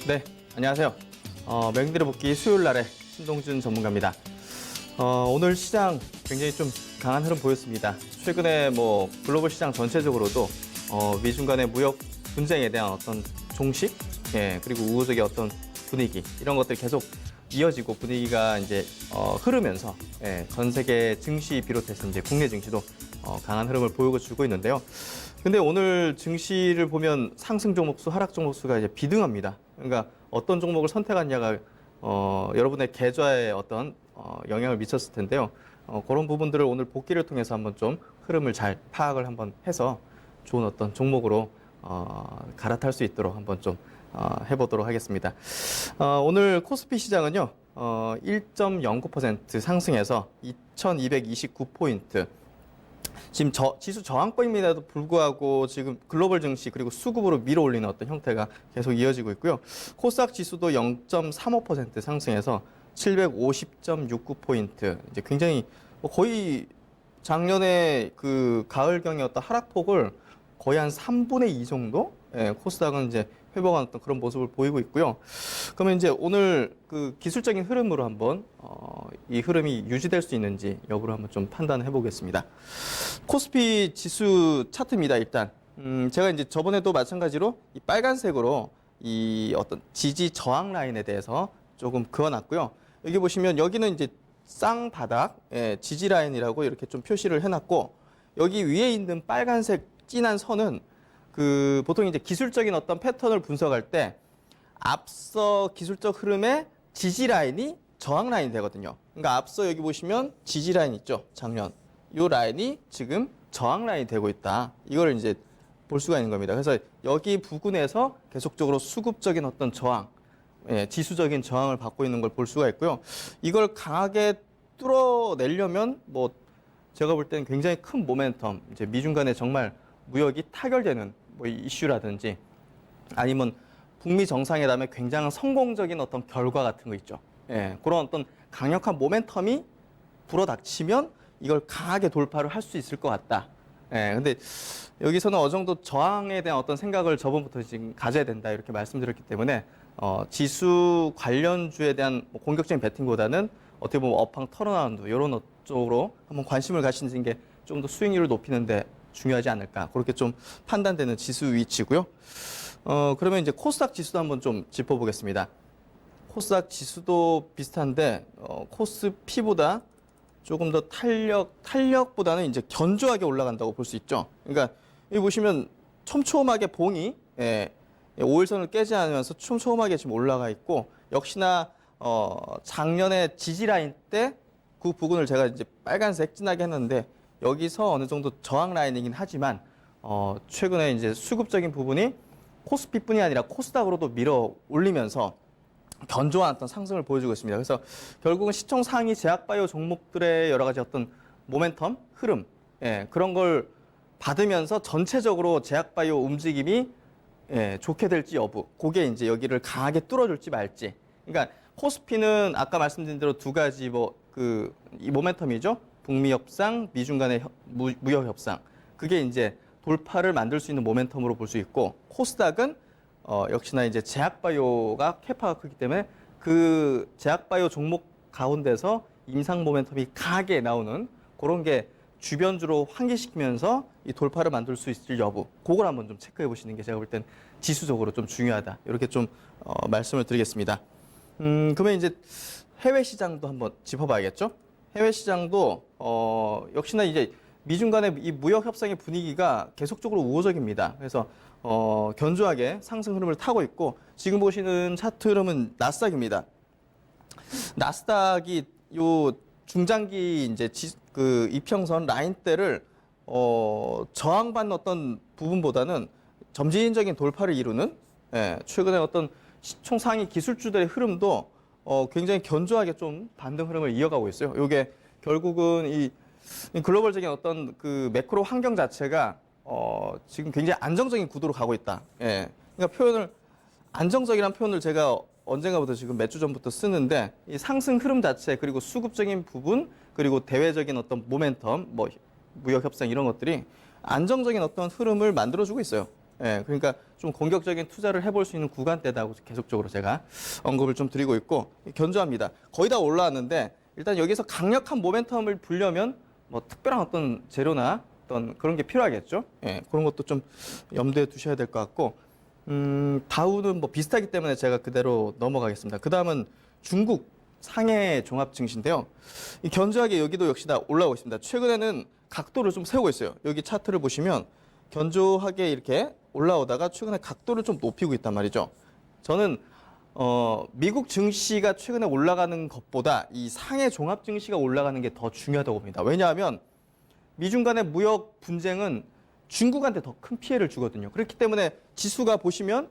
네, 안녕하세요. 맹들의 복귀 수요일 날의 신동준 전문가입니다. 오늘 시장 굉장히 좀 강한 흐름 보였습니다. 최근에 뭐 글로벌 시장 전체적으로도 미중 간의 무역 분쟁에 대한 어떤 종식, 그리고 우호적인 어떤 분위기 이런 것들이 계속 이어지고 분위기가 이제 흐르면서 전 세계 증시 비롯해서 이제 국내 증시도 강한 흐름을 보여주고 있는데요. 근데 오늘 증시를 보면 상승 종목수, 하락 종목수가 이제 비등합니다. 그러니까 어떤 종목을 선택하냐가 여러분의 계좌에 어떤 영향을 미쳤을 텐데요. 그런 부분들을 오늘 복귀를 통해서 한번 좀 흐름을 잘 파악을 한번 해서 좋은 어떤 종목으로 갈아탈 수 있도록 한번 좀 해보도록 하겠습니다. 오늘 코스피 시장은요, 1.09% 상승해서 2229포인트. 지금 지수 저항권임에도 불구하고 지금 글로벌 증시 그리고 수급으로 밀어올리는 어떤 형태가 계속 이어지고 있고요. 코스닥 지수도 0.35% 상승해서 750.69포인트. 이제 굉장히 거의 작년에 그 가을경의 어떤 하락폭을 거의 한 3분의 2 정도? 코스닥은 이제 회복한 어떤 그런 모습을 보이고 있고요. 그러면 이제 오늘 그 기술적인 흐름으로 한번 이 흐름이 유지될 수 있는지 여부를 한번 좀 판단해 보겠습니다. 코스피 지수 차트입니다. 일단 제가 이제 저번에도 마찬가지로 이 빨간색으로 이 어떤 지지 저항 라인에 대해서 조금 그어놨고요. 여기 보시면 여기는 이제 쌍바닥 지지 라인이라고 이렇게 좀 표시를 해놨고, 여기 위에 있는 빨간색 진한 선은 그 보통 이제 기술적인 어떤 패턴을 분석할 때 앞서 기술적 흐름의 지지 라인이 저항 라인이 되거든요. 그러니까 앞서 여기 보시면 지지 라인 있죠, 작년. 이 라인이 지금 저항 라인이 되고 있다. 이걸 이제 볼 수가 있는 겁니다. 그래서 여기 부근에서 계속적으로 수급적인 어떤 저항, 지수적인 저항을 받고 있는 걸 볼 수가 있고요. 이걸 강하게 뚫어내려면 뭐 제가 볼 때는 굉장히 큰 모멘텀, 이제 미중 간에 정말 무역이 타결되는 뭐 이슈라든지 아니면 북미 정상회담의 굉장히 성공적인 어떤 결과 같은 거 있죠. 그런 어떤 강력한 모멘텀이 불어닥치면 이걸 강하게 돌파를 할 수 있을 것 같다. 근데 여기서는 어느 정도 저항에 대한 어떤 생각을 저번부터 지금 가져야 된다 이렇게 말씀드렸기 때문에 지수 관련주에 대한 뭐 공격적인 배팅보다는 어떻게 보면 업황 털어나운드 이런 쪽으로 한번 관심을 가시는 게 좀 더 수익률을 높이는데 중요하지 않을까, 그렇게 좀 판단되는 지수 위치고요. 그러면 이제 코스닥 지수도 한번 좀 짚어보겠습니다. 코스닥 지수도 비슷한데 코스피보다 조금 더 탄력보다는 이제 견조하게 올라간다고 볼 수 있죠. 그러니까 여기 보시면 촘촘하게 봉이 5일선을 깨지 않으면서 촘촘하게 지금 올라가 있고, 역시나 작년에 지지 라인 때 그 부분을 제가 이제 빨간색 진하게 했는데 여기서 어느 정도 저항 라인이긴 하지만 최근에 이제 수급적인 부분이 코스피뿐이 아니라 코스닥으로도 밀어 올리면서 견조한 어떤 상승을 보여주고 있습니다. 그래서 결국은 시총 상위 제약바이오 종목들의 여러 가지 어떤 모멘텀, 흐름, 그런 걸 받으면서 전체적으로 제약바이오 움직임이 좋게 될지 여부, 그게 이제 여기를 강하게 뚫어줄지 말지. 그러니까 코스피는 아까 말씀드린 대로 두 가지 이 모멘텀이죠. 북미 협상, 미중 간의 무역 협상. 그게 이제 돌파를 만들 수 있는 모멘텀으로 볼 수 있고, 코스닥은 역시나 이제 제약바이오가 캐파가 크기 때문에 그 제약바이오 종목 가운데서 임상 모멘텀이 강하게 나오는 그런 게 주변주로 환기시키면서 이 돌파를 만들 수 있을 여부, 그걸 한번 좀 체크해 보시는 게 제가 볼 땐 지수적으로 좀 중요하다. 이렇게 좀 말씀을 드리겠습니다. 그러면 이제 해외 시장도 한번 짚어봐야겠죠? 해외 시장도 역시나 이제 미중 간의 이 무역 협상의 분위기가 계속적으로 우호적입니다. 그래서 견조하게 상승 흐름을 타고 있고, 지금 보시는 차트 흐름은 나스닥입니다. 나스닥이 요 중장기 이제 그 이평선 라인대를 저항받는 어떤 부분보다는 점진적인 돌파를 이루는, 최근에 어떤 시총 상위 기술주들의 흐름도 굉장히 견조하게 좀 반등 흐름을 이어가고 있어요. 이게 결국은 이 글로벌적인 어떤 그 매크로 환경 자체가 지금 굉장히 안정적인 구도로 가고 있다. 그러니까 안정적이라는 표현을 제가 언젠가부터 지금 몇 주 전부터 쓰는데, 이 상승 흐름 자체 그리고 수급적인 부분 그리고 대외적인 어떤 모멘텀, 뭐 무역 협상 이런 것들이 안정적인 어떤 흐름을 만들어주고 있어요. 예, 그러니까 좀 공격적인 투자를 해볼 수 있는 구간대다고 계속적으로 제가 언급을 좀 드리고 있고 견조합니다. 거의 다 올라왔는데 일단 여기서 강력한 모멘텀을 불려면 뭐 특별한 어떤 재료나 어떤 그런 게 필요하겠죠. 예, 그런 것도 좀 염두에 두셔야 될 것 같고 다우는 뭐 비슷하기 때문에 제가 그대로 넘어가겠습니다. 그 다음은 중국 상해 종합 증시인데요. 이 견조하게 여기도 역시나 올라오고 있습니다. 최근에는 각도를 좀 세우고 있어요. 여기 차트를 보시면 견조하게 이렇게 올라오다가 최근에 각도를 좀 높이고 있단 말이죠. 저는 미국 증시가 최근에 올라가는 것보다 이 상해 종합 증시가 올라가는 게 더 중요하다고 봅니다. 왜냐하면 미중 간의 무역 분쟁은 중국한테 더 큰 피해를 주거든요. 그렇기 때문에 지수가 보시면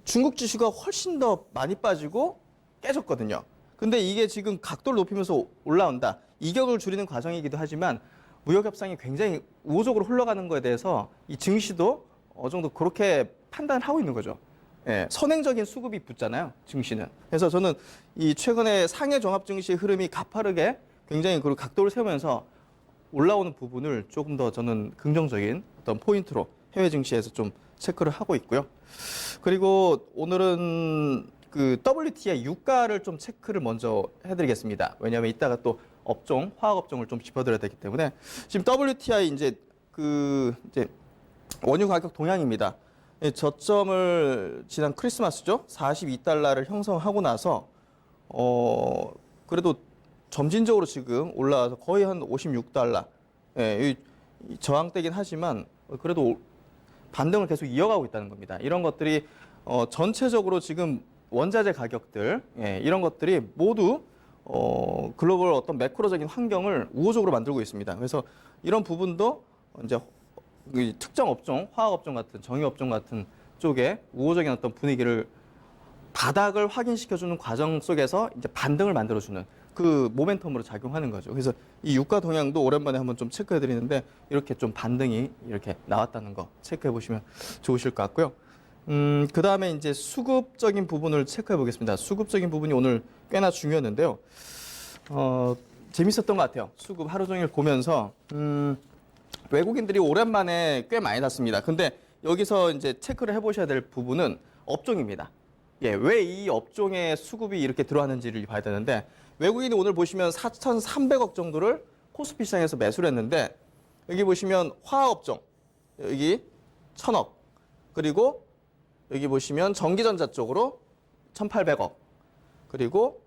중국 지수가 훨씬 더 많이 빠지고 깨졌거든요. 근데 이게 지금 각도를 높이면서 올라온다. 이격을 줄이는 과정이기도 하지만 무역 협상이 굉장히 우호적으로 흘러가는 거에 대해서 이 증시도 어느 정도 그렇게 판단을 하고 있는 거죠. 예, 선행적인 수급이 붙잖아요, 증시는. 그래서 저는 이 최근에 상해 종합 증시의 흐름이 가파르게 굉장히 그 각도를 세우면서 올라오는 부분을 조금 더 저는 긍정적인 어떤 포인트로 해외 증시에서 좀 체크를 하고 있고요. 그리고 오늘은 그 WTI 유가를 좀 체크를 먼저 해드리겠습니다. 왜냐하면 이따가 또 업종, 화학 업종을 좀 짚어드려야 되기 때문에 지금 WTI 이제 원유 가격 동향입니다. 저점을 지난 크리스마스죠. 42달러를 형성하고 나서 그래도 점진적으로 지금 올라와서 거의 한 56달러. 예, 이 저항대긴 하지만 그래도 반등을 계속 이어가고 있다는 겁니다. 이런 것들이 전체적으로 지금 원자재 가격들 이런 것들이 모두 글로벌 어떤 매크로적인 환경을 우호적으로 만들고 있습니다. 그래서 이런 부분도 이제 특정 업종, 화학 업종 같은 정유 업종 같은 쪽에 우호적인 어떤 분위기를 바닥을 확인시켜주는 과정 속에서 이제 반등을 만들어주는 그 모멘텀으로 작용하는 거죠. 그래서 이 유가 동향도 오랜만에 한번 좀 체크해 드리는데 이렇게 좀 반등이 이렇게 나왔다는 거 체크해 보시면 좋으실 것 같고요. 그 다음에 이제 수급적인 부분을 체크해 보겠습니다. 수급적인 부분이 오늘 꽤나 중요했는데요. 재밌었던 것 같아요. 수급 하루 종일 보면서, 외국인들이 오랜만에 꽤 많이 났습니다. 근데 여기서 이제 체크를 해 보셔야 될 부분은 업종입니다. 예, 왜 이 업종의 수급이 이렇게 들어왔는지를 봐야 되는데, 외국인이 오늘 보시면 4,300억 정도를 코스피 시장에서 매수를 했는데, 여기 보시면 화학업종, 여기 1,000억, 그리고 여기 보시면 전기전자 쪽으로 1,800억, 그리고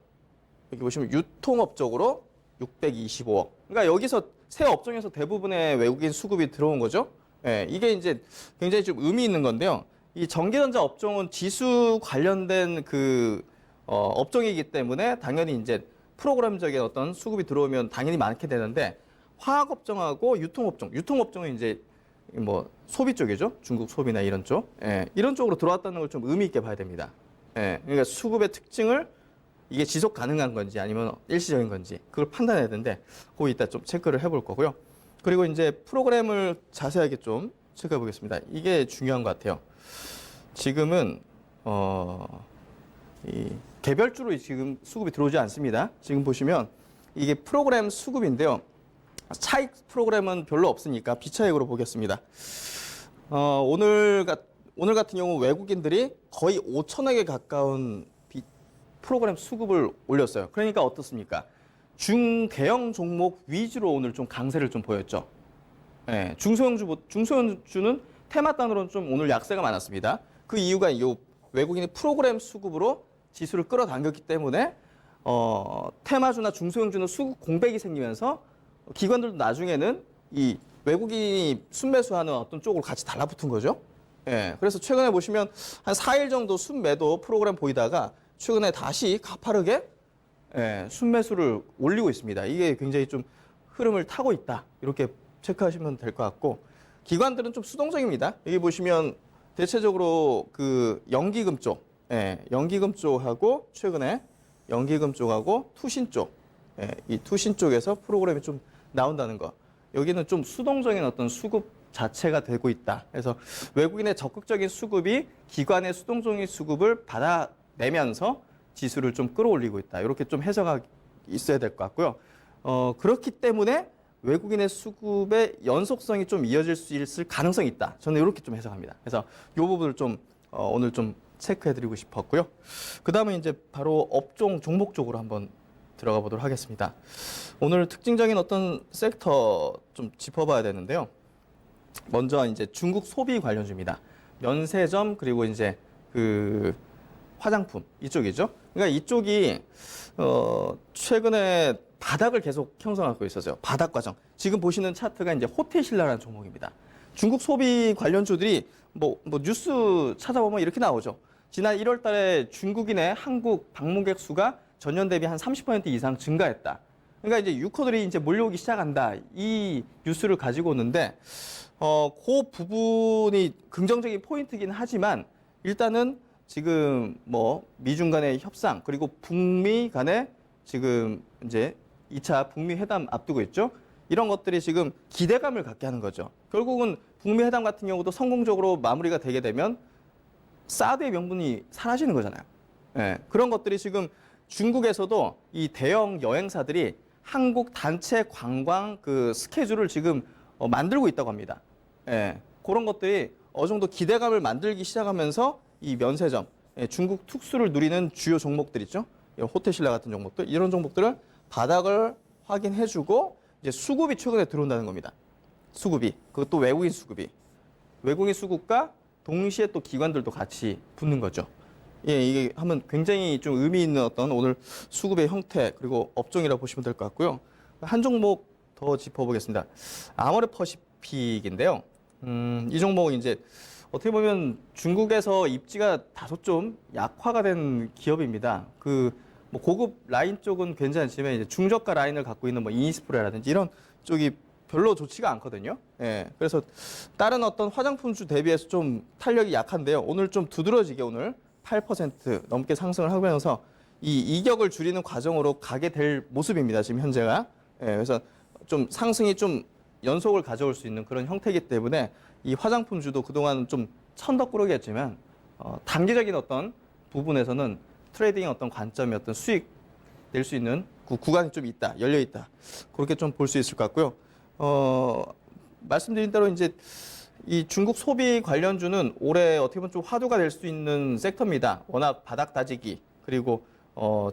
여기 보시면 유통업 쪽으로 625억. 그러니까 여기서 세 업종에서 대부분의 외국인 수급이 들어온 거죠. 예, 이게 이제 굉장히 좀 의미 있는 건데요. 이 전기전자 업종은 지수 관련된 업종이기 때문에 당연히 이제 프로그램적인 어떤 수급이 들어오면 당연히 많게 되는데, 화학업종하고 유통업종은 이제 뭐 소비 쪽이죠. 중국 소비나 이런 쪽. 예, 이런 쪽으로 들어왔다는 걸 좀 의미 있게 봐야 됩니다. 예, 그러니까 수급의 특징을 이게 지속 가능한 건지 아니면 일시적인 건지 그걸 판단해야 되는데, 그거 이따 좀 체크를 해볼 거고요. 그리고 이제 프로그램을 자세하게 좀 체크해 보겠습니다. 이게 중요한 것 같아요. 지금은 이 개별주로 지금 수급이 들어오지 않습니다. 지금 보시면 이게 프로그램 수급인데요. 차익 프로그램은 별로 없으니까 비차익으로 보겠습니다. 오늘 같은 경우 외국인들이 거의 5천억에 가까운 프로그램 수급을 올렸어요. 그러니까 어떻습니까? 중대형 종목 위주로 오늘 좀 강세를 좀 보였죠. 예, 중소형주는 테마단으로는 좀 오늘 약세가 많았습니다. 그 이유가 이 외국인이 프로그램 수급으로 지수를 끌어당겼기 때문에 테마주나 중소형주는 수급 공백이 생기면서 기관들도 나중에는 이 외국인이 순매수하는 어떤 쪽으로 같이 달라붙은 거죠. 예, 그래서 최근에 보시면 한 4일 정도 순매도 프로그램 보이다가 최근에 다시 가파르게 순매수를 올리고 있습니다. 이게 굉장히 좀 흐름을 타고 있다. 이렇게 체크하시면 될 것 같고, 기관들은 좀 수동적입니다. 여기 보시면 대체적으로 그 연기금 쪽, 연기금 쪽하고 최근에 연기금 쪽하고 투신 쪽, 이 투신 쪽에서 프로그램이 좀 나온다는 거. 여기는 좀 수동적인 어떤 수급 자체가 되고 있다. 그래서 외국인의 적극적인 수급이 기관의 수동적인 수급을 받아내면서 지수를 좀 끌어올리고 있다. 이렇게 좀 해석이 있어야 될 것 같고요. 그렇기 때문에 외국인의 수급의 연속성이 좀 이어질 수 있을 가능성이 있다. 저는 이렇게 좀 해석합니다. 그래서 이 부분을 좀 오늘 좀 체크해드리고 싶었고요. 그 다음에 이제 바로 업종 종목 쪽으로 한번 들어가 보도록 하겠습니다. 오늘 특징적인 어떤 섹터 좀 짚어봐야 되는데요. 먼저 이제 중국 소비 관련주입니다. 면세점 그리고 이제 그 화장품 이쪽이죠. 그러니까 이쪽이 최근에 바닥을 계속 형성하고 있었어요. 바닥 과정. 지금 보시는 차트가 이제 호텔신라라는 종목입니다. 중국 소비 관련주들이 뭐 뉴스 찾아보면 이렇게 나오죠. 지난 1월 달에 중국인의 한국 방문객 수가 전년 대비 한 30% 이상 증가했다. 그러니까 이제 유커들이 이제 몰려오기 시작한다. 이 뉴스를 가지고 오는데 그 부분이 긍정적인 포인트긴 하지만 일단은 지금 뭐 미중 간의 협상 그리고 북미 간의 지금 이제 2차 북미 회담 앞두고 있죠. 이런 것들이 지금 기대감을 갖게 하는 거죠. 결국은 북미 회담 같은 경우도 성공적으로 마무리가 되게 되면 사드의 명분이 사라지는 거잖아요. 예, 그런 것들이 지금 중국에서도 이 대형 여행사들이 한국 단체 관광 그 스케줄을 지금 만들고 있다고 합니다. 예, 그런 것들이 어느 정도 기대감을 만들기 시작하면서 이 면세점, 중국 특수를 누리는 주요 종목들 있죠. 호텔신라 같은 종목들, 이런 종목들을 바닥을 확인해주고 이제 수급이 최근에 들어온다는 겁니다. 수급이, 그것도 외국인 수급이. 외국인 수급과 동시에 또 기관들도 같이 붙는 거죠. 예, 이게 하면 굉장히 좀 의미 있는 어떤 오늘 수급의 형태 그리고 업종이라고 보시면 될 것 같고요. 한 종목 더 짚어보겠습니다. 아모레퍼시픽인데요. 이 종목은 이제 어떻게 보면 중국에서 입지가 다소 좀 약화가 된 기업입니다. 뭐 고급 라인 쪽은 괜찮지만 이제 중저가 라인을 갖고 있는 뭐 이니스프레라든지 이런 쪽이 별로 좋지가 않거든요. 예, 그래서 다른 어떤 화장품주 대비해서 좀 탄력이 약한데요. 오늘 좀 두드러지게 오늘 8% 넘게 상승을 하면서 이 이격을 줄이는 과정으로 가게 될 모습입니다. 지금 현재가. 예, 그래서 좀 상승이 좀 연속을 가져올 수 있는 그런 형태이기 때문에 이 화장품주도 그동안 좀 천덕꾸러기였지만 단기적인 어떤 부분에서는 트레이딩의 어떤 관점이 어떤 수익 낼 수 있는 구간이 좀 있다, 열려 있다. 그렇게 좀 볼 수 있을 것 같고요. 말씀드린 대로 이제 이 중국 소비 관련주는 올해 어떻게 보면 좀 화두가 될 수 있는 섹터입니다. 워낙 바닥 다지기 그리고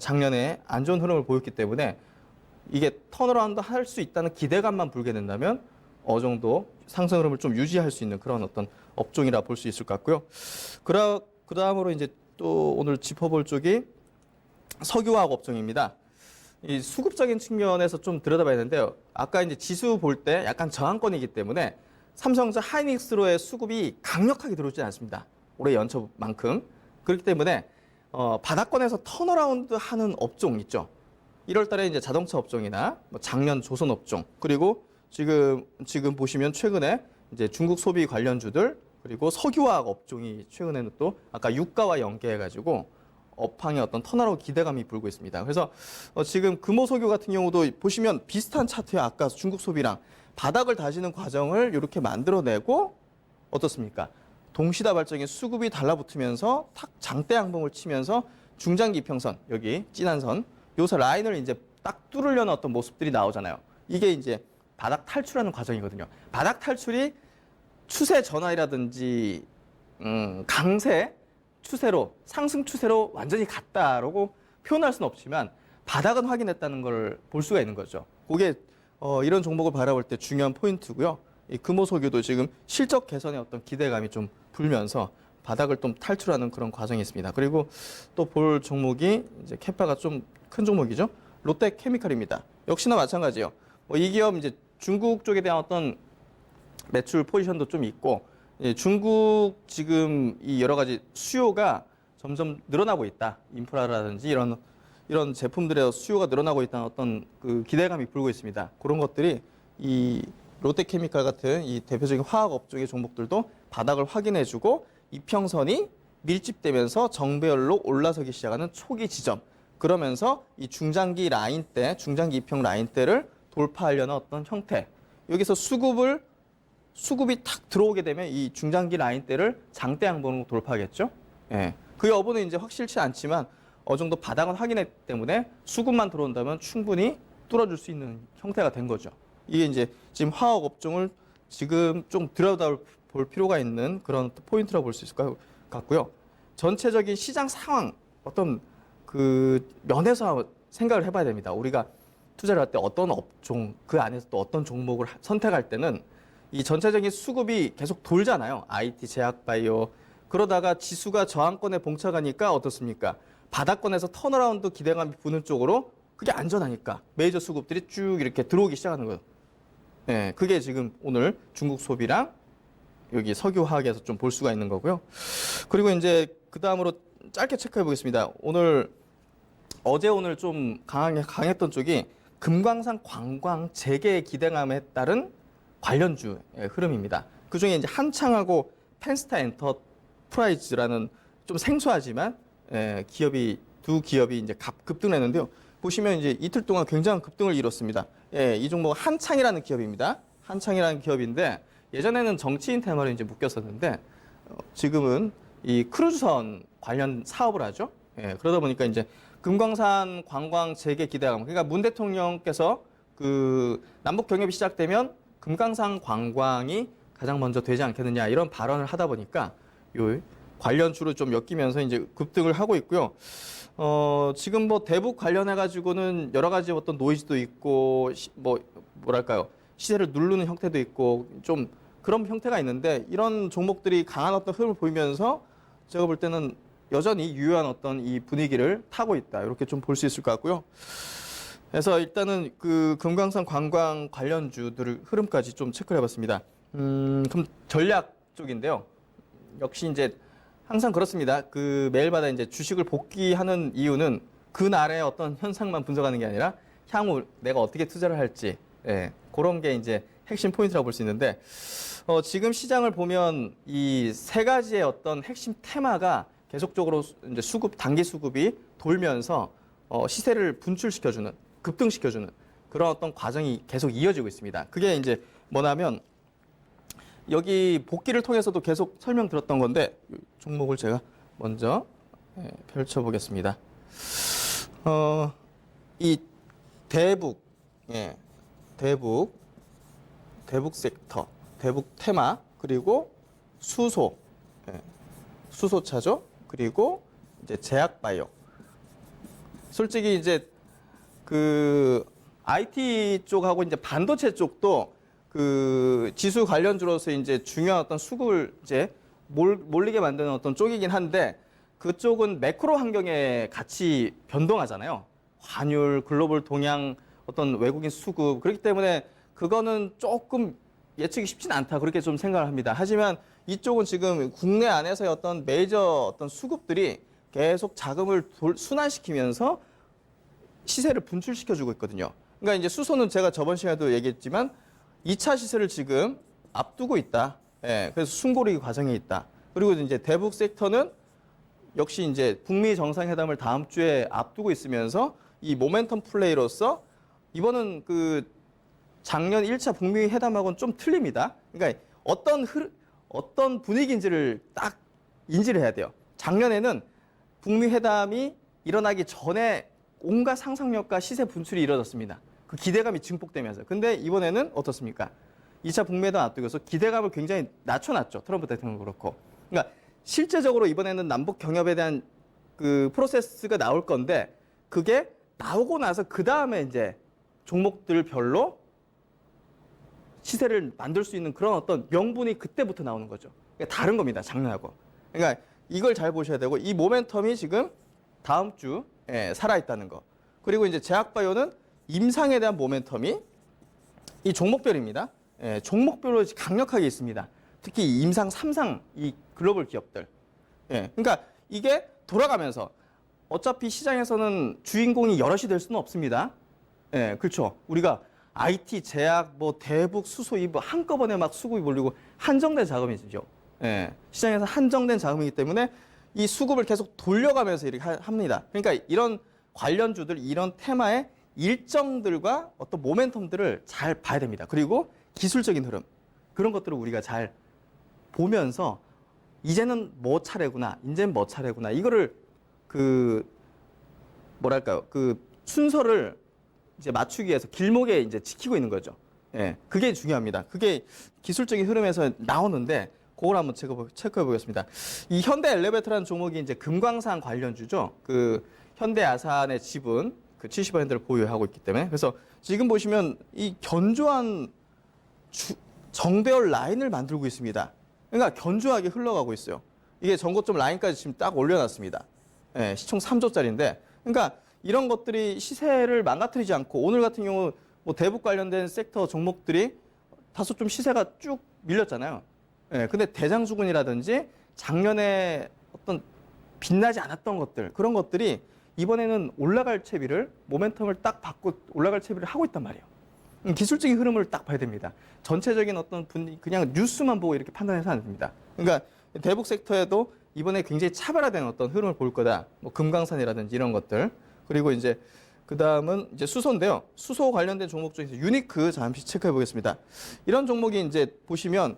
작년에 안 좋은 흐름을 보였기 때문에 이게 턴어라운드 할 수 있다는 기대감만 불게 된다면 어느 정도 상승 흐름을 좀 유지할 수 있는 그런 어떤 업종이라 볼 수 있을 것 같고요. 그 다음으로 이제 또 오늘 짚어볼 쪽이 석유화학 업종입니다. 이 수급적인 측면에서 좀 들여다봐야 되는데요. 아까 이제 지수 볼 때 약간 저항권이기 때문에 삼성전자 하이닉스로의 수급이 강력하게 들어오지 않습니다. 올해 연초만큼. 그렇기 때문에 바닥권에서 턴어라운드 하는 업종 있죠. 1월 달에 이제 자동차 업종이나 뭐 작년 조선 업종 그리고 지금 보시면 최근에 이제 중국 소비 관련주들 그리고 석유화학 업종이 최근에는 또 아까 유가와 연계해가지고 업황의 어떤 턴어라운드 기대감이 불고 있습니다. 그래서 지금 금호석유 같은 경우도 보시면 비슷한 차트에 아까 중국 소비랑 바닥을 다지는 과정을 이렇게 만들어내고 어떻습니까? 동시다발적인 수급이 달라붙으면서 탁 장대 양봉을 치면서 중장기 이평선 여기 진한 선 요새 라인을 이제 딱 뚫으려는 어떤 모습들이 나오잖아요. 이게 이제 바닥 탈출하는 과정이거든요. 바닥 탈출이 추세 전환이라든지 강세 추세로 상승 추세로 완전히 갔다라고 표현할 수는 없지만 바닥은 확인했다는 걸 볼 수가 있는 거죠. 그게 이런 종목을 바라볼 때 중요한 포인트고요. 이 금호석유도 지금 실적 개선의 어떤 기대감이 좀 불면서 바닥을 좀 탈출하는 그런 과정이 있습니다. 그리고 또 볼 종목이 이제 캐파가 좀 큰 종목이죠. 롯데케미칼입니다. 역시나 마찬가지예요. 이 기업 이제 중국 쪽에 대한 어떤 매출 포지션도 좀 있고 중국 지금 이 여러 가지 수요가 점점 늘어나고 있다. 인프라라든지 이런 제품들의 수요가 늘어나고 있다는 어떤 그 기대감이 불고 있습니다. 그런 것들이 이 롯데케미칼 같은 이 대표적인 화학 업종의 종목들도 바닥을 확인해주고 이평선이 밀집되면서 정배열로 올라서기 시작하는 초기 지점. 그러면서 이 중장기 라인대, 중장기 이평 라인대를 돌파하려는 어떤 형태. 여기서 수급이 탁 들어오게 되면 이 중장기 라인대를 장대 양봉으로 돌파하겠죠. 예. 그 여부는 이제 확실치 않지만 어느 정도 바닥은 확인했기 때문에 수급만 들어온다면 충분히 뚫어줄 수 있는 형태가 된 거죠. 이게 이제 지금 화학 업종을 지금 좀 들여다볼 필요가 있는 그런 포인트라고 볼 수 있을 것 같고요. 전체적인 시장 상황 어떤 그 면에서 생각을 해봐야 됩니다. 우리가 투자를 할 때 어떤 업종 그 안에서 또 어떤 종목을 선택할 때는 이 전체적인 수급이 계속 돌잖아요. IT, 제약, 바이오. 그러다가 지수가 저항권에 봉착하니까 어떻습니까? 바닥권에서 턴어라운드 기대감이 부는 쪽으로 그게 안전하니까 메이저 수급들이 쭉 이렇게 들어오기 시작하는 거예요. 네, 그게 지금 오늘 중국 소비랑 여기 석유화학에서 좀 볼 수가 있는 거고요. 그리고 이제 그 다음으로 짧게 체크해 보겠습니다. 어제 오늘 좀 강했던 쪽이 금광산 관광 재개 기대감에 따른 관련주의 흐름입니다. 그 중에 이제 한창하고 펜스타 엔터프라이즈라는 좀 생소하지만 기업이 두 기업이 이제 급등했는데요. 보시면 이제 이틀 동안 굉장한 급등을 이뤘습니다. 이 종목은 한창이라는 기업입니다. 한창이라는 기업인데 예전에는 정치인 테마로 이제 묶였었는데 지금은 이 크루즈선 관련 사업을 하죠. 그러다 보니까 이제 금광산 관광 재개 기대감. 그러니까 문 대통령께서 그 남북 경협이 시작되면 금강산 관광이 가장 먼저 되지 않겠느냐 이런 발언을 하다 보니까 요 관련주로 좀 엮이면서 이제 급등을 하고 있고요. 지금 뭐 대북 관련해 가지고는 여러 가지 어떤 노이즈도 있고 뭐랄까요 시세를 누르는 형태도 있고 좀 그런 형태가 있는데 이런 종목들이 강한 어떤 흐름을 보이면서 제가 볼 때는 여전히 유효한 어떤 이 분위기를 타고 있다 이렇게 좀 볼 수 있을 것 같고요. 그래서 일단은 그 금강산 관광 관련주들 흐름까지 좀 체크를 해봤습니다. 그럼 전략 쪽인데요. 역시 이제 항상 그렇습니다. 그 매일마다 이제 주식을 복귀하는 이유는 그날의 어떤 현상만 분석하는 게 아니라 향후 내가 어떻게 투자를 할지 그런 게 이제 핵심 포인트라고 볼 수 있는데 지금 시장을 보면 이 세 가지의 어떤 핵심 테마가 계속적으로 이제 단기 수급이 돌면서 시세를 분출시켜주는 급등시켜주는 그런 어떤 과정이 계속 이어지고 있습니다. 그게 이제 뭐냐면 여기 복귀를 통해서도 계속 설명드렸던 건데 종목을 제가 먼저 펼쳐보겠습니다. 이 대북, 대북 섹터, 대북 테마 그리고 수소차죠. 그리고 이제 제약 바이오. 솔직히 이제 그 IT 쪽하고 이제 반도체 쪽도 그 지수 관련주로서 이제 중요한 어떤 수급을 이제 몰리게 만드는 어떤 쪽이긴 한데 그쪽은 매크로 환경에 같이 변동하잖아요. 환율, 글로벌 동향, 어떤 외국인 수급 그렇기 때문에 그거는 조금 예측이 쉽진 않다 그렇게 좀 생각을 합니다. 하지만 이쪽은 지금 국내 안에서의 어떤 메이저 어떤 수급들이 계속 자금을 순환시키면서 시세를 분출시켜주고 있거든요. 그러니까 이제 수소는 제가 저번 시간에도 얘기했지만 2차 시세를 지금 앞두고 있다. 그래서 숨고르기 과정에 있다. 그리고 이제 대북 섹터는 역시 이제 북미 정상회담을 다음 주에 앞두고 있으면서 이 모멘텀 플레이로서 이번은 그 작년 1차 북미 회담하고는 좀 틀립니다. 그러니까 어떤 분위기인지를 딱 인지를 해야 돼요. 작년에는 북미 회담이 일어나기 전에 온갖 상상력과 시세 분출이 이루어졌습니다. 그 기대감이 증폭되면서. 근데 이번에는 어떻습니까? 2차 북미 회담 앞두고서 기대감을 굉장히 낮춰놨죠. 트럼프 대통령도 그렇고. 그러니까 실제적으로 이번에는 남북 경협에 대한 그 프로세스가 나올 건데 그게 나오고 나서 그 다음에 이제 종목들별로 시세를 만들 수 있는 그런 어떤 명분이 그때부터 나오는 거죠. 그러니까 다른 겁니다. 작년하고. 그러니까 이걸 잘 보셔야 되고 이 모멘텀이 지금 다음 주 살아있다는 거. 그리고 이제 제약바이오는 임상에 대한 모멘텀이 이 종목별입니다. 종목별로 강력하게 있습니다. 특히 임상 3상 이 글로벌 기업들. 그러니까 이게 돌아가면서 어차피 시장에서는 주인공이 여럿이 될 수는 없습니다. 그렇죠. 우리가 IT, 제약, 뭐 대북, 수소 이 한꺼번에 막 수급이 몰리고 한정된 자금이죠. 시장에서 한정된 자금이기 때문에 이 수급을 계속 돌려가면서 이렇게 합니다. 그러니까 이런 관련주들, 이런 테마의 일정들과 어떤 모멘텀들을 잘 봐야 됩니다. 그리고 기술적인 흐름, 그런 것들을 우리가 잘 보면서 이제는 뭐 차례구나, 이제는 뭐 차례구나, 이거를 그 뭐랄까요, 그 순서를 이제 맞추기 위해서 길목에 이제 지키고 있는 거죠. 예, 그게 중요합니다. 그게 기술적인 흐름에서 나오는데 그걸 한번 체크해 보겠습니다. 이 현대 엘리베이터라는 종목이 이제 금광산 관련주죠. 그 현대 아산의 지분 그 70%를 보유하고 있기 때문에 그래서 지금 보시면 이 견조한 정배열 라인을 만들고 있습니다. 그러니까 견조하게 흘러가고 있어요. 이게 전고점 라인까지 지금 딱 올려놨습니다. 예, 시총 3조짜리인데, 그러니까 이런 것들이 시세를 망가뜨리지 않고 오늘 같은 경우 뭐 대북 관련된 섹터 종목들이 다소 좀 시세가 쭉 밀렸잖아요. 예, 근데 대장주군이라든지 작년에 어떤 빛나지 않았던 것들 그런 것들이 이번에는 올라갈 채비를 모멘텀을 딱 받고 올라갈 채비를 하고 있단 말이에요. 기술적인 흐름을 딱 봐야 됩니다. 전체적인 어떤 분위기 그냥 뉴스만 보고 이렇게 판단해서 안 됩니다. 그러니까 대북 섹터에도 이번에 굉장히 차별화된 어떤 흐름을 볼 거다. 뭐 금강산이라든지 이런 것들. 그리고 이제 그 다음은 이제 수소인데요. 수소 관련된 종목 중에서 유니크 잠시 체크해 보겠습니다. 이런 종목이 이제 보시면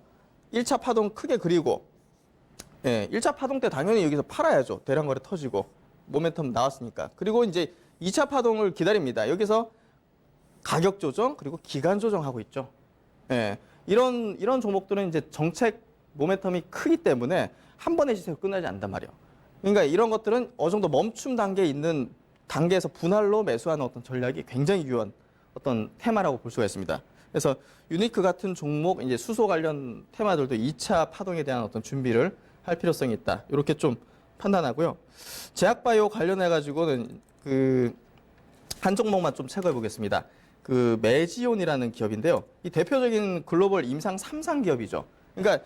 1차 파동 크게 그리고, 예, 1차 파동 때 당연히 여기서 팔아야죠. 대량 거래 터지고 모멘텀 나왔으니까. 그리고 이제 2차 파동을 기다립니다. 여기서 가격 조정 그리고 기간 조정하고 있죠. 예, 이런 종목들은 이제 정책 모멘텀이 크기 때문에 한 번의 시세로 끝나지 않단 말이에요. 그러니까 이런 것들은 어느 정도 멈춤 단계에 있는 단계에서 분할로 매수하는 어떤 전략이 굉장히 유효한 어떤 테마라고 볼 수가 있습니다. 그래서 유니크 같은 종목, 이제 수소 관련 테마들도 2차 파동에 대한 어떤 준비를 할 필요성이 있다. 이렇게 좀 판단하고요. 제약바이오 관련해가지고는 그 한 종목만 좀 체크해 보겠습니다. 그 메지온이라는 기업인데요. 이 대표적인 글로벌 임상 3상 기업이죠. 그러니까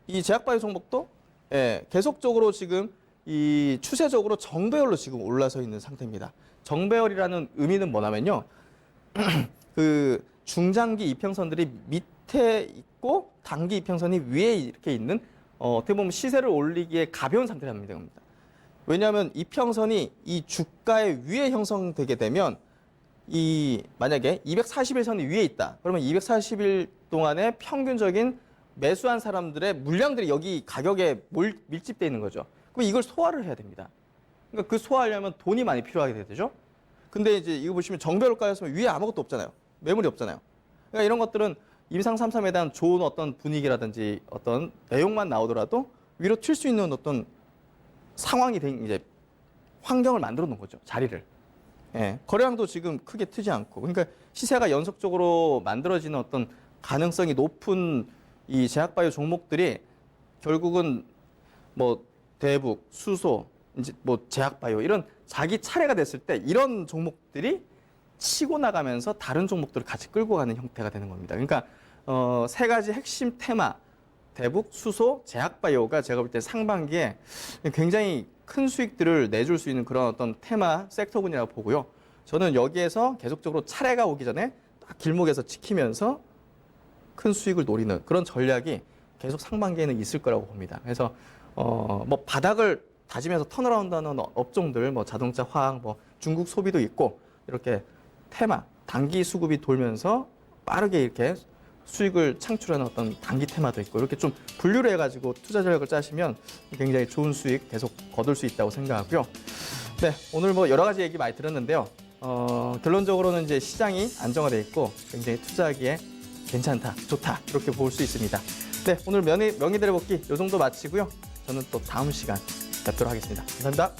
이 제약바이오 종목도 예, 계속적으로 지금 이 추세적으로 정배열로 지금 올라서 있는 상태입니다. 정배열이라는 의미는 뭐냐면요. 그 중장기 이평선들이 밑에 있고 단기 이평선이 위에 이렇게 있는 어떻게 보면 시세를 올리기에 가벼운 상태라는 겁니다. 왜냐하면 이평선이 이 주가의 위에 형성되게 되면 이 만약에 240일선이 위에 있다. 그러면 240일 동안의 평균적인 매수한 사람들의 물량들이 여기 가격에 밀집되어 있는 거죠. 그럼 이걸 소화를 해야 됩니다. 그러니까 그 소화하려면 돈이 많이 필요하게 되죠. 근데 이제 이거 보시면 정배열가였으면 위에 아무것도 없잖아요. 매물이 없잖아요. 그러니까 이런 것들은 임상 3.3에 대한 좋은 어떤 분위기라든지 어떤 내용만 나오더라도 위로 튈 수 있는 어떤 상황이 된 이제 환경을 만들어 놓은 거죠. 자리를. 예, 거래량도 지금 크게 트지 않고. 그러니까 시세가 연속적으로 만들어지는 어떤 가능성이 높은 이 제약바이오 종목들이 결국은 뭐 대북, 수소, 이제 뭐 제약바이오 이런 자기 차례가 됐을 때 이런 종목들이 치고 나가면서 다른 종목들을 같이 끌고 가는 형태가 되는 겁니다. 그러니까 세 가지 핵심 테마 대북, 수소, 제약바이오가 제가 볼 때 상반기에 굉장히 큰 수익들을 내줄 수 있는 그런 어떤 테마 섹터군이라고 보고요. 저는 여기에서 계속적으로 차례가 오기 전에 딱 길목에서 지키면서 큰 수익을 노리는 그런 전략이 계속 상반기에는 있을 거라고 봅니다. 그래서 뭐 바닥을 다지면서 턴어라운드하는 업종들, 뭐 자동차, 화학, 뭐 중국 소비도 있고 이렇게 테마, 단기 수급이 돌면서 빠르게 이렇게 수익을 창출하는 어떤 단기 테마도 있고 이렇게 좀 분류를 해가지고 투자 전략을 짜시면 굉장히 좋은 수익 계속 거둘 수 있다고 생각하고요. 네, 오늘 뭐 여러 가지 얘기 많이 들었는데요. 결론적으로는 이제 시장이 안정화돼 있고 굉장히 투자하기에 괜찮다, 좋다 이렇게 볼 수 있습니다. 네, 오늘 명의들의 복귀 이 정도 마치고요. 저는 또 다음 시간 뵙도록 하겠습니다. 감사합니다.